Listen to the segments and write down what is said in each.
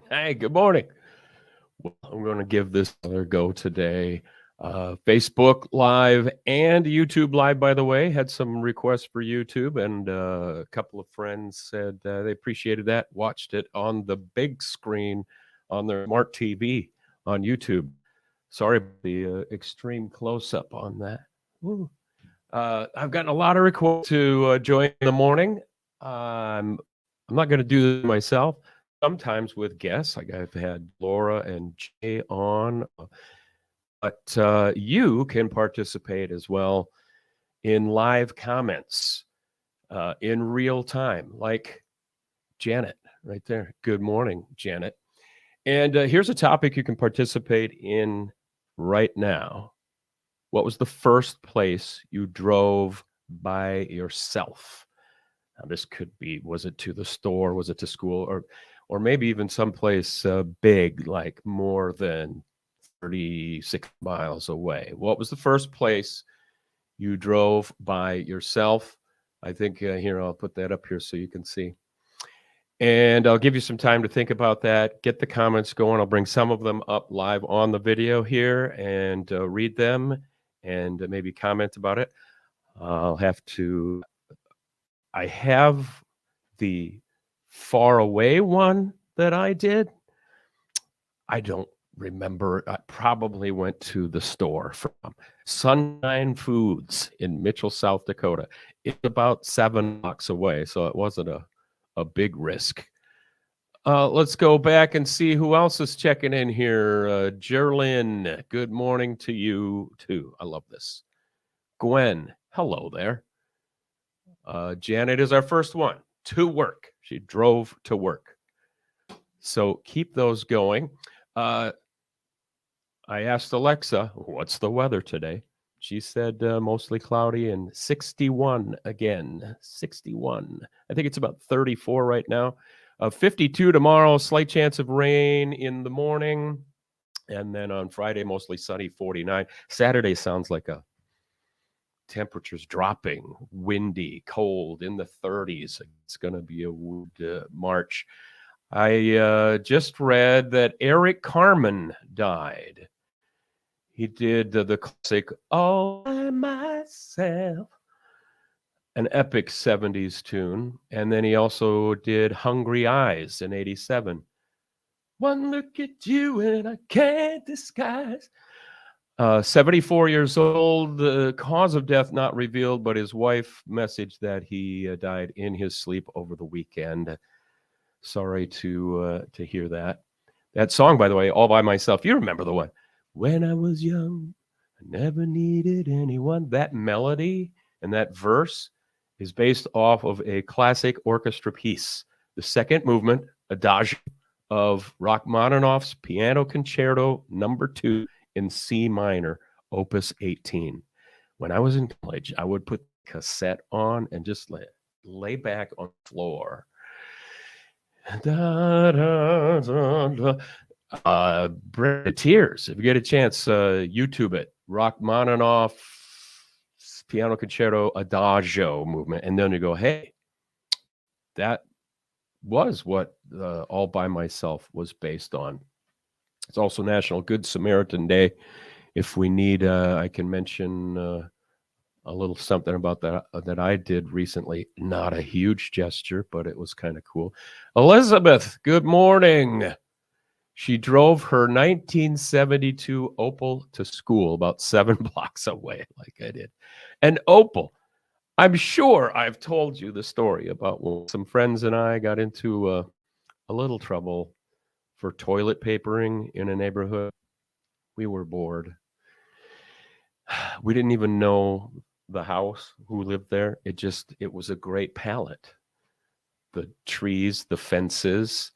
Hey, good morning. Well, I'm going to give this another go today. Facebook Live and YouTube Live, by the way, had some requests for YouTube, and a couple of friends said they appreciated that, watched it on the big screen on their smart TV on YouTube. Sorry about the extreme close-up on that. I've gotten a lot of requests to join in the morning. I'm not going to do this myself. Sometimes with guests, like I've had Laura and Jay on, but you can participate as well in live comments in real time, like Janet right there. Good morning, Janet. And here's a topic you can participate in right now. What was the first place you drove by yourself? Now, this could be, was it to the store? Was it to school? Or maybe even someplace big, like more than 36 miles away. What was the first place you drove by yourself? I think here, I'll put that up here so you can see. And I'll give you some time to think about that. Get the comments going. I'll bring some of them up live on the video here and read them and maybe comment about it. I have the far away one that I did. I don't remember. I probably went to the store from Sunshine Foods in Mitchell, South Dakota. It's about 7 blocks away, so it wasn't a big risk. Let's go back and see who else is checking in here. Jerlyn, good morning to you too. I love this. Gwen, hello there. Janet is our first one to work. She drove to work. So keep those going. I asked Alexa, what's the weather today? She said mostly cloudy and 61 again. 61. I think it's about 34 right now. 52 tomorrow, slight chance of rain in the morning. And then on Friday, mostly sunny, 49. Saturday sounds like a temperatures dropping, windy, cold, in the 30s. It's going to be a wood March. I just read that Eric Carmen died. He did the classic All by Myself, an epic 70s tune. And then he also did Hungry Eyes in 87. One look at you and I can't disguise. 74 years old, the cause of death not revealed, but his wife messaged that he died in his sleep over the weekend. Sorry to hear that. That song, by the way, All by Myself, you remember the one. When I was young, I never needed anyone. That melody and that verse is based off of a classic orchestra piece, the second movement, Adagio, of Rachmaninoff's Piano Concerto No. 2 in C minor, Opus 18. When I was in college, I would put the cassette on and just lay back on the floor. Bring the tears. If you get a chance, YouTube it. Rachmaninoff Piano Concerto Adagio movement. And then you go, hey, that was what All by Myself was based on. It's also National Good Samaritan Day. If we need, I can mention a little something about that I did recently. Not a huge gesture, but it was kind of cool. Elizabeth, good morning. She drove her 1972 Opel to school about 7 blocks away, like I did. And Opel, I'm sure I've told you the story about when some friends and I got into a little trouble for toilet papering in a neighborhood. We were bored. We didn't even know the house, who lived there. It was a great pallet. the trees, the fences.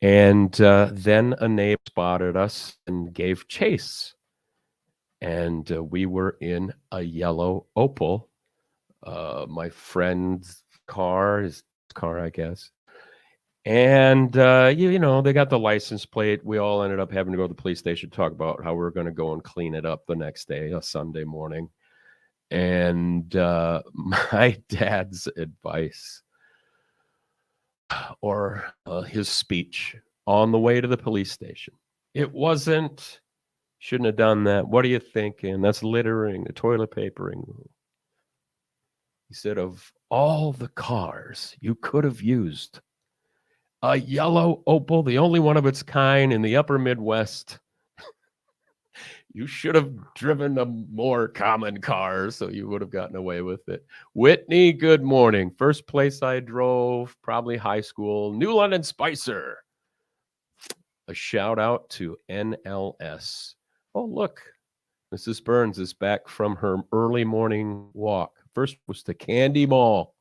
And then a neighbor spotted us and gave chase. And we were in a yellow Opel. My friend's car, his car, I guess. And, you know, they got the license plate. We all ended up having to go to the police station to talk about how we were going to go and clean it up the next day, a Sunday morning. And my dad's advice or his speech on the way to the police station, it wasn't, shouldn't have done that. What are you thinking? That's littering, the toilet papering. He said, of all the cars you could have used, a yellow Opel, the only one of its kind in the upper Midwest. You should have driven a more common car so you would have gotten away with it. Whitney, good morning. First place I drove, probably high school, New London Spicer. A shout out to NLS. Oh, look, Mrs. Burns is back from her early morning walk. First was to Candy Mall.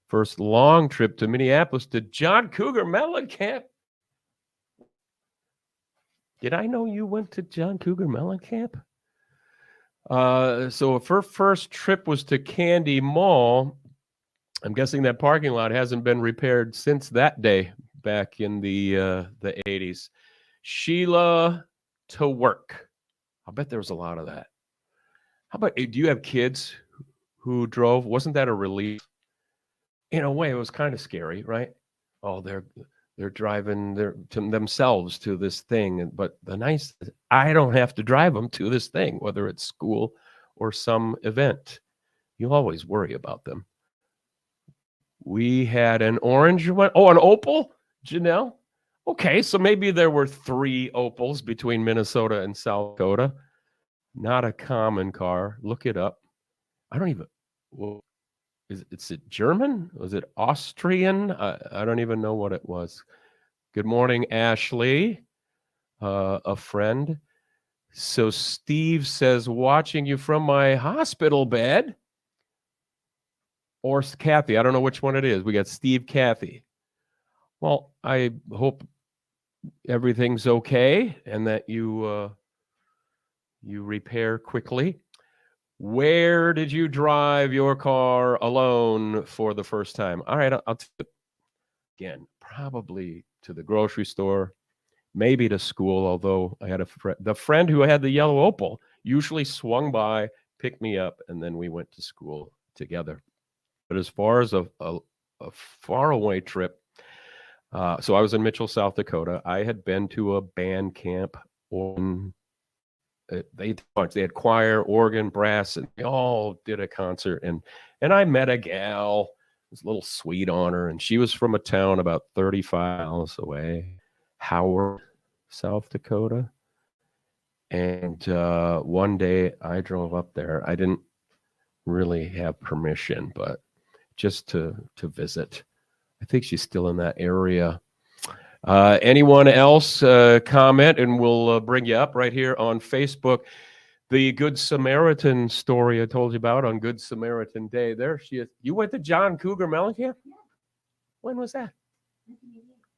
First long trip to Minneapolis to John Cougar Mellencamp. Did I know you went to John Cougar Mellencamp? So if her first trip was to Candy Mall, I'm guessing that parking lot hasn't been repaired since that day back in the 80s. Sheila to work. I bet there was a lot of that. How about, do you have kids who drove? Wasn't that a relief? In a way, it was kind of scary, right? Oh, they're driving to themselves to this thing. But the nice, I don't have to drive them to this thing, whether it's school or some event. You always worry about them. We had an orange one. Oh, an Opel, Janelle? Okay, so maybe there were 3 Opels between Minnesota and South Dakota. Not a common car. Look it up. I don't even, well, is it German? Was it Austrian? I don't even know what it was. Good morning, Ashley, a friend. So Steve says, watching you from my hospital bed. Or Kathy, I don't know which one it is. We got Steve, Kathy. Well, I hope everything's okay and that you repair quickly. Where did you drive your car alone for the first time? All right, I'll tell you again, probably to the grocery store, maybe to school, although I had the friend who had the yellow Opel usually swung by, picked me up, and then we went to school together. But as far as a faraway trip, so I was in Mitchell, South Dakota. I had been to a band camp on they had choir, organ, brass, and they all did a concert. And I met a gal, this little sweet on her, and she was from a town about 35 miles away, Howard, South Dakota. And one day I drove up there. I didn't really have permission, but just to visit. I think she's still in that area. Anyone else comment, and we'll bring you up right here on Facebook. The Good Samaritan story I told you about on Good Samaritan Day. There she is. You went to John Cougar Mellencamp? Yeah. When was that?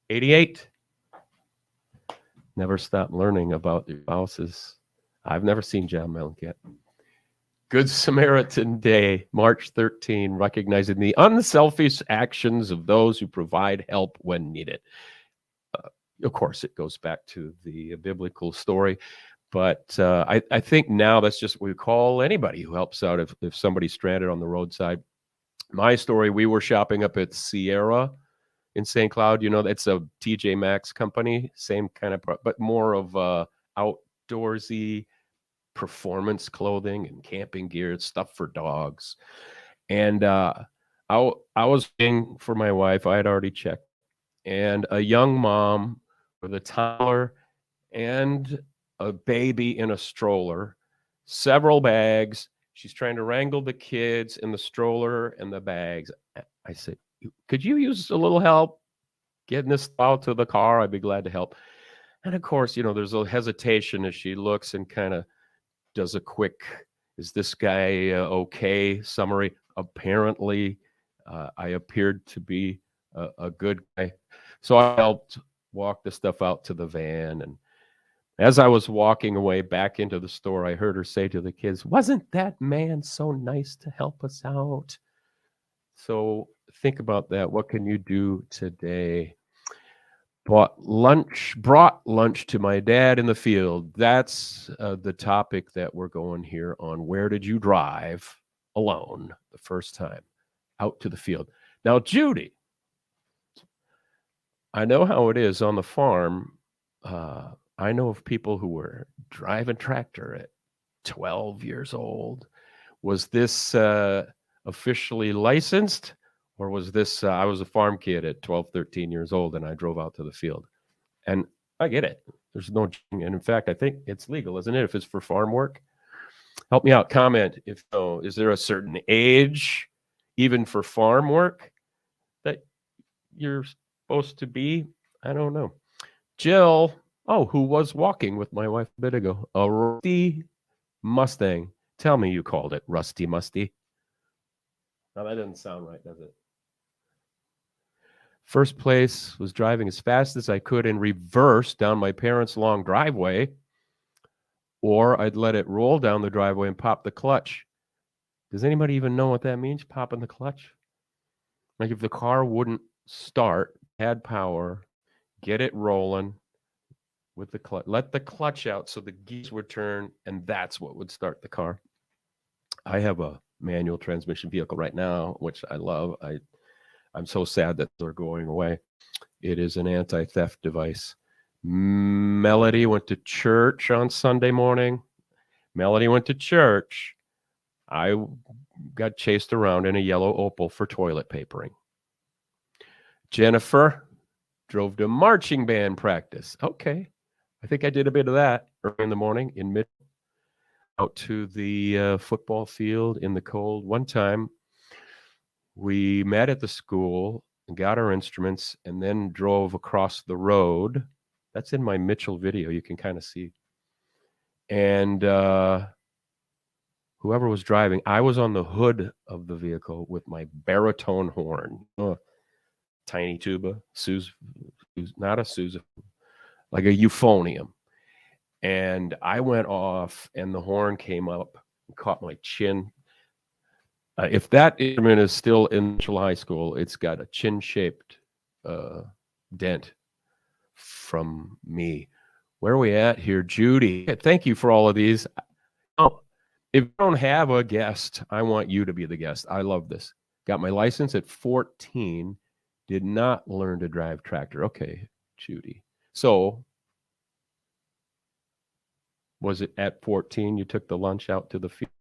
88. Never stop learning about your spouses. I've never seen John Mellencamp. Good Samaritan Day, March 13, recognizing the unselfish actions of those who provide help when needed. Of course, it goes back to the biblical story, but I think now that's just what we call anybody who helps out if somebody's stranded on the roadside. My story, we were shopping up at Sierra in St. Cloud. You know, it's a TJ Maxx company, same kind of, but more of outdoorsy performance clothing and camping gear, stuff for dogs. And I was waiting for my wife. I had already checked. And a young mom with a toddler and a baby in a stroller, several bags. She's trying to wrangle the kids in the stroller and the bags. I said, could you use a little help getting this out to the car? I'd be glad to help. And of course, you know, there's a hesitation as she looks and kind of does a quick, is this guy okay summary. Apparently, I appeared to be a good guy. So I helped walk the stuff out to the van. And as I was walking away back into the store, I heard her say to the kids, "Wasn't that man so nice to help us out?" So think about that. What can you do today? Brought lunch to my dad in the field. That's the topic that we're going here on. Where did you drive alone the first time out to the field? Now, Judy, I know how it is on the farm. I know of people who were driving tractor at 12 years old. Was this officially licensed? Or was this, I was a farm kid at 12, 13 years old, and I drove out to the field. And I get it. There's no, and in fact, I think it's legal, isn't it, if it's for farm work? Help me out. Comment if so. Is there a certain age, even for farm work, that you're supposed to be? I don't know. Jill, who was walking with my wife a bit ago, a rusty Mustang. Tell me you called it Rusty Musty. Now that doesn't sound right, does it? First place was driving as fast as I could in reverse down my parents' long driveway, or I'd let it roll down the driveway and pop the clutch. Does anybody even know what that means, popping the clutch? Like if the car wouldn't start, add power, get it rolling with the clutch, let the clutch out so the gears would turn, and that's what would start the car. I have a manual transmission vehicle right now, which I love. I'm so sad that they're going away. It is an anti-theft device. Melody went to church on Sunday morning. Melody went to church. I got chased around in a yellow Opel for toilet papering. Jennifer drove to marching band practice. Okay. I think I did a bit of that early in the morning in mid out to the football field in the cold. One time we met at the school and got our instruments and then drove across the road. That's in my Mitchell video. You can kind of see. And whoever was driving, I was on the hood of the vehicle with my baritone horn. Tiny tuba, not a Sousa, like a euphonium. And I went off and the horn came up and caught my chin. If that instrument is still in Mitchell High School, it's got a chin-shaped dent from me. Where are we at here? Judy, thank you for all of these. Oh, if you don't have a guest, I want you to be the guest. I love this. Got my license at 14, did not learn to drive tractor. Okay, Judy. So was it at 14 you took the lunch out to the field?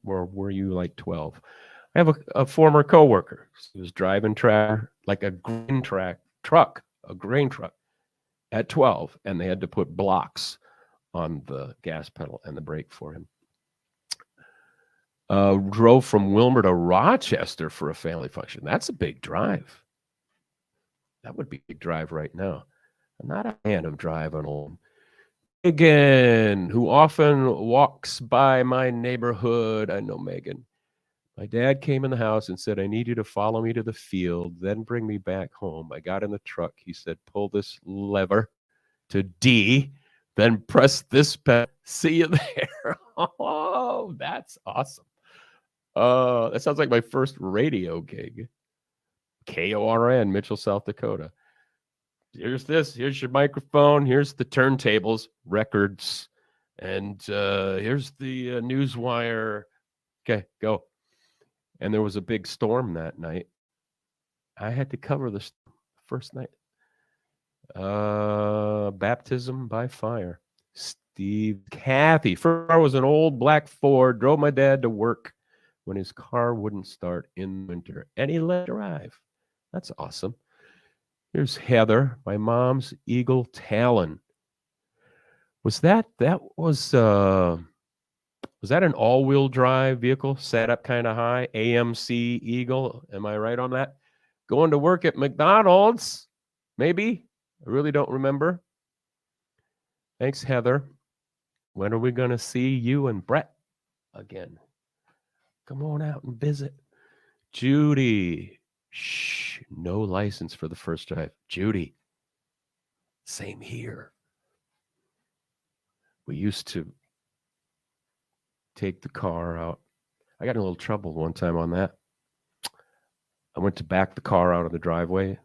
Or were you like 12? I have a former coworker. He was driving tractor, like a grain truck at 12, and they had to put blocks on the gas pedal and the brake for him. Drove from Wilmer to Rochester for a family function. That's a big drive. That would be a big drive right now. I'm not a fan of driving alone. Megan, who often walks by my neighborhood. I know Megan. My dad came in the house and said, I need you to follow me to the field, then bring me back home. I got in the truck. He said, pull this lever to D, then press this pedal. See you there. Oh, that's awesome. That sounds like my first radio gig. KORN, Mitchell, South Dakota. Here's your microphone, here's the turntables, records, and here's the news wire. Okay, go. And there was a big storm that night. I had to cover the first night. Baptism by fire. Steve, Kathy. First car was an old black Ford. Drove my dad to work when his car wouldn't start in winter, and he let it drive. That's awesome. Here's Heather, my mom's Eagle Talon. Was that an all-wheel drive vehicle, sat up kind of high, AMC Eagle? Am I right on that? Going to work at McDonald's, maybe? I really don't remember. Thanks, Heather. When are we going to see you and Brett again? Come on out and visit. Judy, Shh, no license for the first drive. Judy, same here. We used to take the car out. I got in a little trouble one time on that. I went to back the car out of the driveway,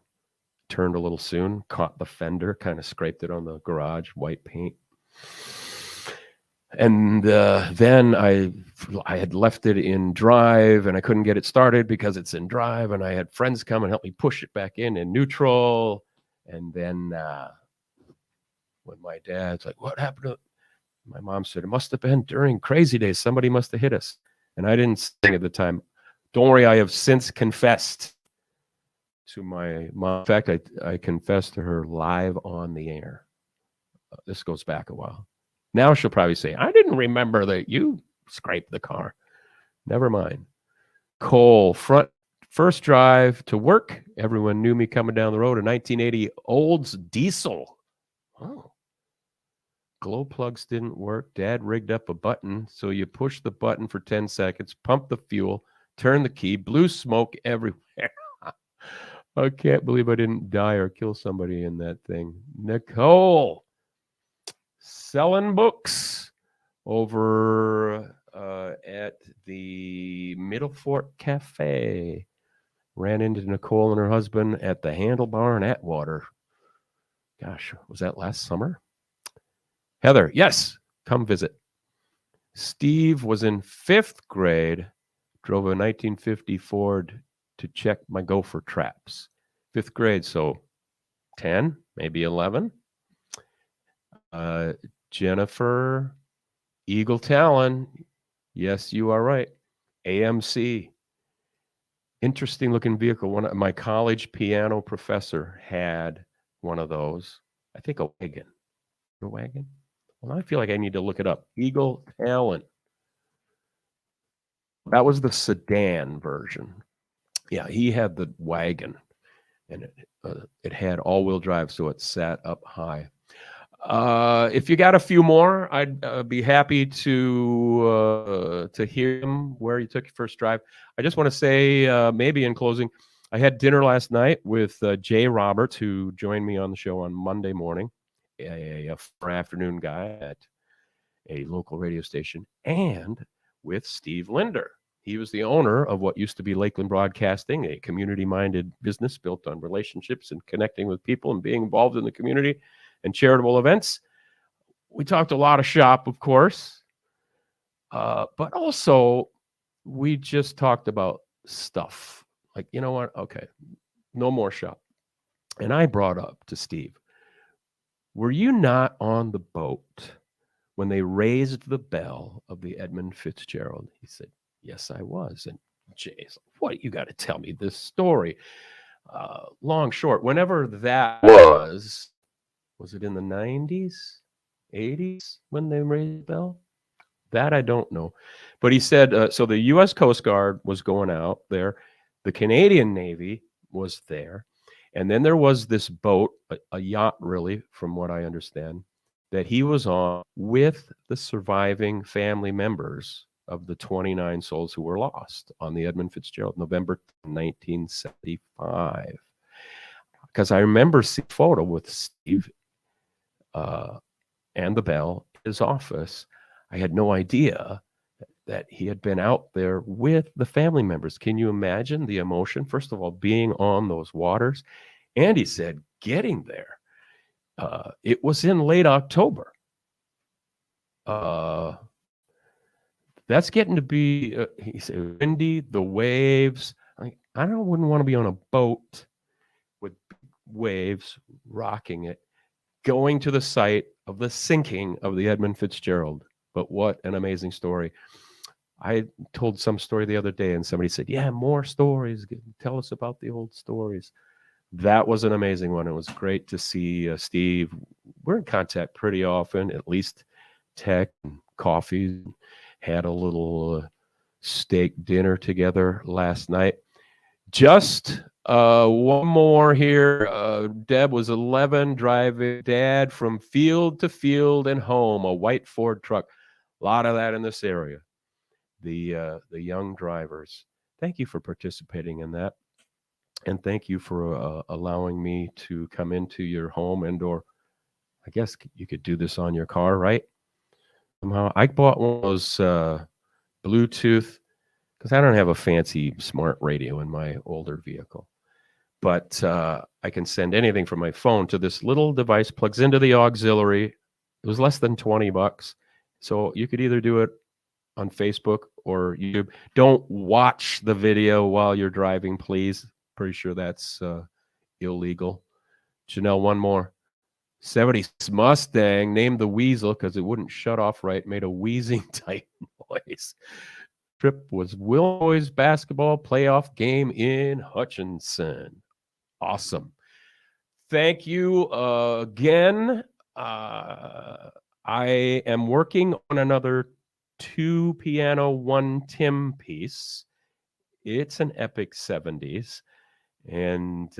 turned a little soon, caught the fender, kind of scraped it on the garage, white paint. And then I had left it in drive, and I couldn't get it started because it's in drive, and I had friends come and help me push it back in neutral. And then when my dad's like, what happened to it? My mom said, it must have been during Crazy Days. Somebody must have hit us. And I didn't sing at the time. Don't worry, I have since confessed to my mom. In fact, I confessed to her live on the air. This goes back a while. Now she'll probably say, I didn't remember that you scraped the car. Never mind. Cole, first drive to work. Everyone knew me coming down the road. A 1980 Olds diesel. Oh. Glow plugs didn't work. Dad rigged up a button. So you push the button for 10 seconds, pump the fuel, turn the key, blue smoke everywhere. I can't believe I didn't die or kill somebody in that thing. Nicole, selling books over at the Middle Fork Cafe. Ran into Nicole and her husband at the Handlebar in Atwater. Gosh, was that last summer? Heather, yes, come visit. Steve was in 5th grade, drove a 1950 Ford to check my gopher traps. 5th grade, so 10, maybe 11. Jennifer, Eagle Talon, yes, you are right. AMC, interesting looking vehicle. One of my college piano professor had one of those. I think a wagon. A wagon? Well, I feel like I need to look it up. Eagle Talon. That was the sedan version. Yeah, he had the wagon, and it had all-wheel drive, so it sat up high. If you got a few more, I'd be happy to hear them where you took your first drive. I just want to say, maybe in closing, I had dinner last night with Jay Roberts, who joined me on the show on Monday morning, a afternoon guy at a local radio station, and with Steve Linder. He was the owner of what used to be Lakeland Broadcasting, a community-minded business built on relationships and connecting with people and being involved in the community and charitable events. We talked a lot of shop, of course, but also we just talked about stuff. Like, you know what? Okay, no more shop. And I brought up to Steve, were you not on the boat when they raised the bell of the Edmund Fitzgerald? He said, yes, I was. And Jay's like, what? You got to tell me this story. Long, short, whenever that was it in the 90s, 80s when they raised the bell? That I don't know. But he said, so the U.S. Coast Guard was going out there. The Canadian Navy was there. And then there was this boat, a yacht really, from what I understand, that he was on with the surviving family members of the 29 souls who were lost on the Edmund Fitzgerald, November 1975. Because I remember seeing a photo with Steve and the bell in his office. I had no idea that he had been out there with the family members. Can you imagine the emotion? First of all, being on those waters. And he said, getting there. It was in late October. That's getting to be, he said, windy, the waves. I wouldn't want to be on a boat with waves rocking it, going to the site of the sinking of the Edmund Fitzgerald. But what an amazing story. I told some story the other day and somebody said, yeah, more stories. Tell us about the old stories. That was an amazing one. It was great to see Steve. We're in contact pretty often, at least tech and coffee. Had a little steak dinner together last night. Just one more here. Deb was 11, driving dad from field to field and home, a white Ford truck. A lot of that in this area. The young drivers. Thank you for participating in that. And thank you for allowing me to come into your home, and or I guess you could do this on your car, right? Somehow I bought one of those Bluetooth, because I don't have a fancy smart radio in my older vehicle. But I can send anything from my phone to this little device, plugs into the auxiliary. It was less than $20. So you could either do it on Facebook or YouTube. Don't watch the video while you're driving, please. Pretty sure that's illegal. Janelle, one more. 70s Mustang, named the Weasel because it wouldn't shut off right, made a wheezing type noise. Trip was Willowboys basketball playoff game in Hutchinson. Awesome. Thank you again. I am working on another 2 piano, 1 Tim piece. It's an epic 70s. And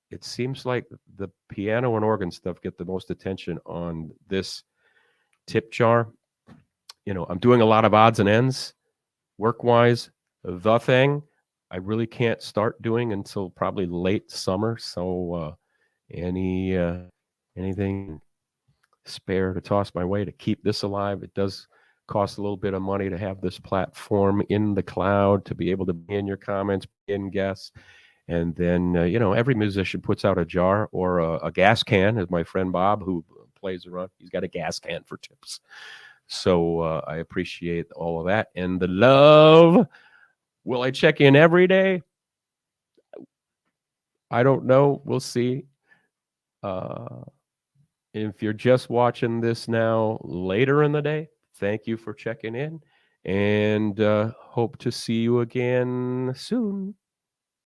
it seems like the piano and organ stuff get the most attention on this tip jar. You know, I'm doing a lot of odds and ends work-wise. The thing I really can't start doing until probably late summer. So anything spare to toss my way to keep this alive. It does cost a little bit of money to have this platform in the cloud, to be able to be in your comments, in guests. And then, every musician puts out a jar or a gas can, as my friend Bob, who plays around, he's got a gas can for tips. So I appreciate all of that. And the love. Will I check in every day? I don't know. We'll see. If you're just watching this now later in the day, thank you for checking in, and hope to see you again soon.